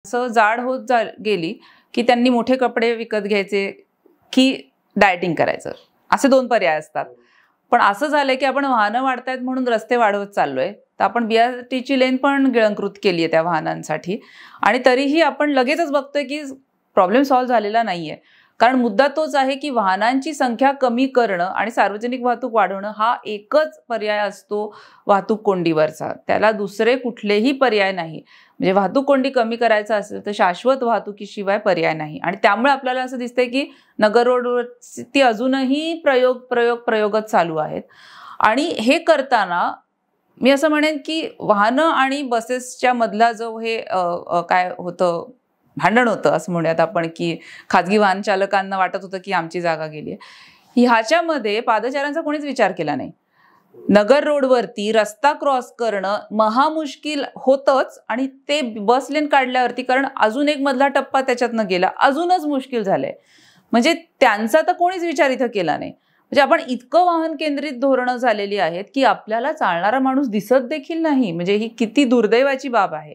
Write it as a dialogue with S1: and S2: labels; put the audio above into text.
S1: असं जाड होत गेली की त्यांनी मोठे कपडे विकत घ्यायचे की डायटिंग करायचं, असे दोन पर्याय असतात. पण असं झालंय की आपण वाहनं वाढतायत म्हणून रस्ते वाढवत चाललोय, तर आपण BRTची लेन पण गिळंकृत केली आहे त्या वाहनांसाठी, आणि तरीही आपण लगेचच बघतोय की प्रॉब्लेम सॉल्व्ह झालेला नाहीये. कारण मुद्दा तोच आहे की वाहनांची संख्या कमी करणं आणि सार्वजनिक वाहतूक वाढवणं हा एकच पर्याय असतो वाहतूक कोंडीवरचा, त्याला दुसरे कुठलेही पर्याय नाही. म्हणजे वाहतूक कोंडी कमी करायचं असेल तर शाश्वत वाहतुकीशिवाय पर्याय नाही. आणि त्यामुळे आपल्याला असं दिसतंय की नगर रोडवरती अजूनही प्रयोगच चालू आहेत. आणि हे करताना मी असं म्हणेन की वाहनं आणि बसेसच्या मधला जो हे काय होतं, भांडण होतं असं म्हणूयात आपण, की खाजगी वाहन चालकांना वाटत होतं की आमची जागा गेली आहे, ह्याच्यामध्ये पादचाऱ्यांचा कोणीच विचार केला नाही. नगर रोडवरती रस्ता क्रॉस करणं महामुश्किल होतंच, आणि ते बस लेन काढल्यावरती, कारण अजून एक मधला टप्पा त्याच्यातनं गेला, अजूनच मुश्किल झालंय. म्हणजे त्यांचा तर कोणीच विचार इथं केला नाही. म्हणजे आपण इतकं वाहन केंद्रित धोरणं झालेली आहेत की आपल्याला चालणारा माणूस दिसत देखील नाही. म्हणजे ही किती दुर्दैवाची बाब आहे.